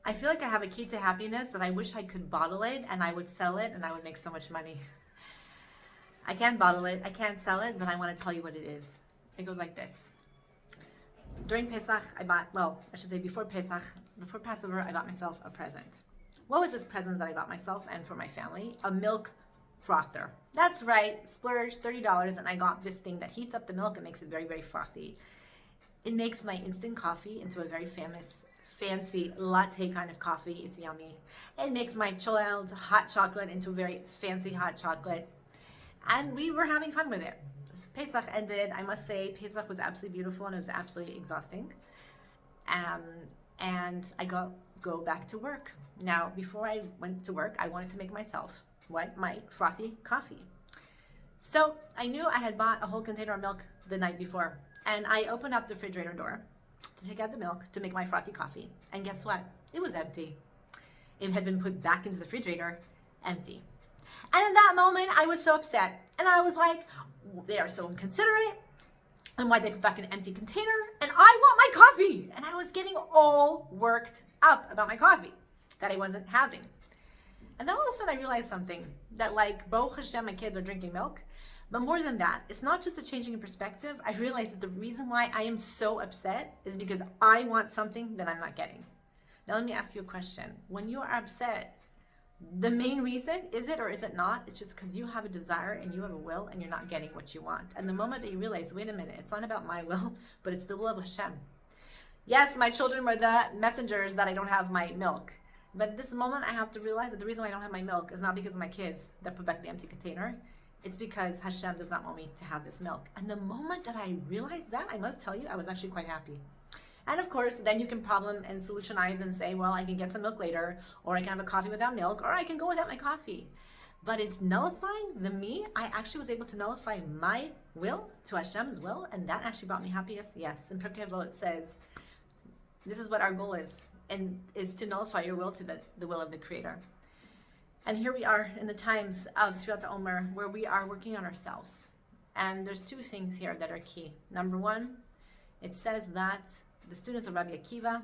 I feel like I have a key to happiness that I wish I could bottle it and I would sell it and I would make so much money. I can't bottle it, I can't sell it, but I want to tell you what it is. It goes like this. During Pesach, I should say before Passover, I bought myself a present. What was this present that I bought myself and for my family? A milk frother. That's right, splurged $30 and I got this thing that heats up the milk and makes it very, very frothy. It makes my instant coffee into a very fancy latte kind of coffee. It's yummy. It makes my chilled hot chocolate into a very fancy hot chocolate. And we were having fun with it. Pesach ended. I must say, Pesach was absolutely beautiful and it was absolutely exhausting. And I go back to work. Now, before I went to work, I wanted to make myself my frothy coffee. So I knew I had bought a whole container of milk the night before. And I opened up the refrigerator door to take out the milk to make my frothy coffee. And guess what? It was empty. It had been put back into the refrigerator, empty. And in that moment, I was so upset. And I was like, they are so inconsiderate. And why they put back an empty container? And I want my coffee. And I was getting all worked up about my coffee that I wasn't having. And then all of a sudden I realized something, that like, Baruch Hashem, my kids are drinking milk. But more than that, it's not just a changing in perspective. I realized that the reason why I am so upset is because I want something that I'm not getting. Now let me ask you a question. When you are upset, the main reason, is it or is it not? It's just because you have a desire and you have a will and you're not getting what you want. And the moment that you realize, wait a minute, it's not about my will, but it's the will of Hashem. Yes, my children were the messengers that I don't have my milk. But at this moment, I have to realize that the reason why I don't have my milk is not because of my kids that put back the empty container. It's because Hashem does not want me to have this milk. And the moment that I realized that, I must tell you, I was actually quite happy. And of course, then you can problem and solutionize and say, well, I can get some milk later, or I can have a coffee without milk, or I can go without my coffee. But it's nullifying the me. I actually was able to nullify my will to Hashem's will, and that actually brought me happiness. Yes, in Pirket Avot says, this is what our goal is, and is to nullify your will to the will of the Creator. And here we are in the times of Sefriat haOmer, where we are working on ourselves. And there's two things here that are key. Number one, it says that the students of Rabbi Akiva,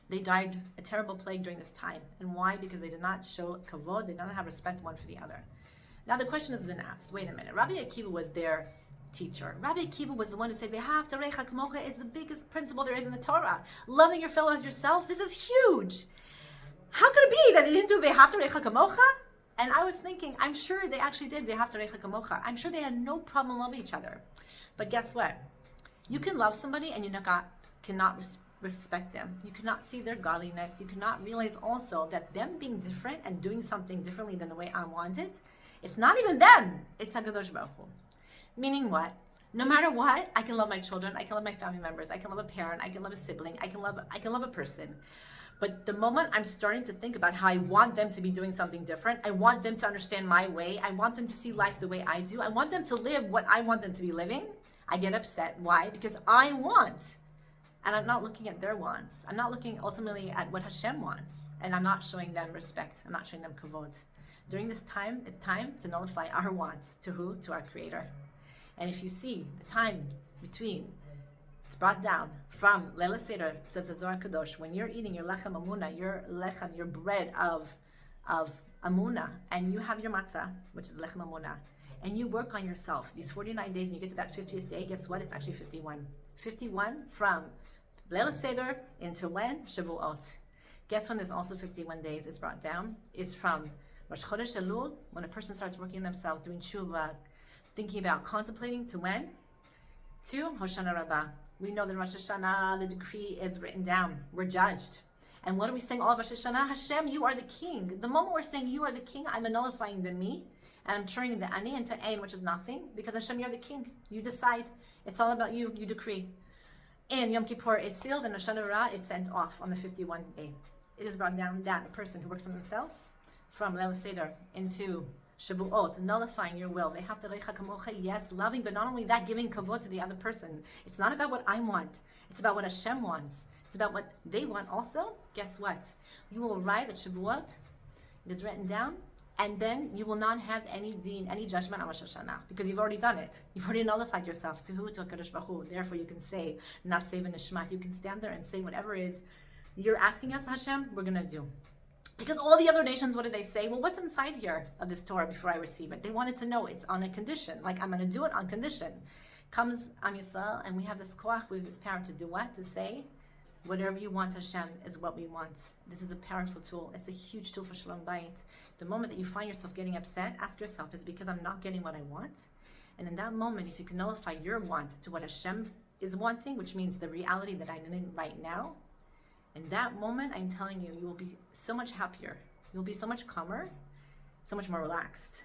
they died a terrible plague during this time. And why? Because they did not show kavod, they did not have respect one for the other. Now the question has been asked, wait a minute, Rabbi Akiva was their teacher. Rabbi Akiva was the one who said, "V'ahavta kamocha" is the biggest principle there is in the Torah. Loving your fellow as yourself, this is huge. How could it be that they didn't do "V'ahavta kamocha"? And I was thinking, I'm sure they actually did "V'ahavta kamocha." I'm sure they had no problem loving each other. But guess what? You can love somebody and you cannot respect them. You cannot see their godliness. You cannot realize also that them being different and doing something differently than the way I want it, it's not even them. It's HaKadosh Baruch Hu. Meaning what? No matter what, I can love my children, I can love my family members, I can love a parent, I can love a sibling, I can love a person. But the moment I'm starting to think about how I want them to be doing something different, I want them to understand my way, I want them to see life the way I do, I want them to live what I want them to be living, I get upset. Why? Because I want. And I'm not looking at their wants. I'm not looking ultimately at what Hashem wants. And I'm not showing them respect. I'm not showing them kavod. During this time, it's time to nullify our wants. To who? To our Creator. And if you see the time between, it's brought down from Leila Seder, says the Zohar Kadosh, when you're eating your lechem amuna, your bread of amuna, and you have your matzah, which is lechem amuna, and you work on yourself these 49 days, and you get to that 50th day, guess what? It's actually 51. 51 from Leila Seder into when? Shavuot. Guess when there's also 51 days it's brought down? It's from Rosh Chodesh Elul, when a person starts working on themselves, doing tshuva, thinking about contemplating, to when? To Hoshana Rabbah. We know that in Rosh Hashanah, the decree is written down. We're judged. And what are we saying all of Rosh Hashanah? Hashem, you are the king. The moment we're saying you are the king, I'm nullifying the me, and I'm turning the ani into ein, which is nothing, because Hashem, you're the king. You decide. It's all about you. You decree. In Yom Kippur, it's sealed, and Hoshana Rabbah, it's sent off on the 51st day. It is brought down that a person who works on themselves, from Leila Seder into Shavuot, nullifying your will. Yes, loving, but not only that, giving kavod to the other person. It's not about what I want. It's about what Hashem wants. It's about what they want also. Guess what? You will arrive at Shavuot. It is written down. And then you will not have any deen, any judgment on Rosh Hashanah, because you've already done it. You've already nullified yourself. To who? To HaKadosh Baruch Hu. Therefore, you can say, Naseh v'nishmat. You can stand there and say whatever is You're asking us, Hashem, we're going to do. Because all the other nations, what did they say? Well, what's inside here of this Torah before I receive it? They wanted to know it's on a condition. Like, I'm going to do it on condition. Comes Am Yisrael, and we have this koach, we have this power to do what? To say, whatever you want, Hashem, is what we want. This is a powerful tool. It's a huge tool for Shalom Bayit. The moment that you find yourself getting upset, ask yourself, is it because I'm not getting what I want? And in that moment, if you can nullify your want to what Hashem is wanting, which means the reality that I'm in right now, in that moment, I'm telling you, you will be so much happier. You'll be so much calmer, so much more relaxed.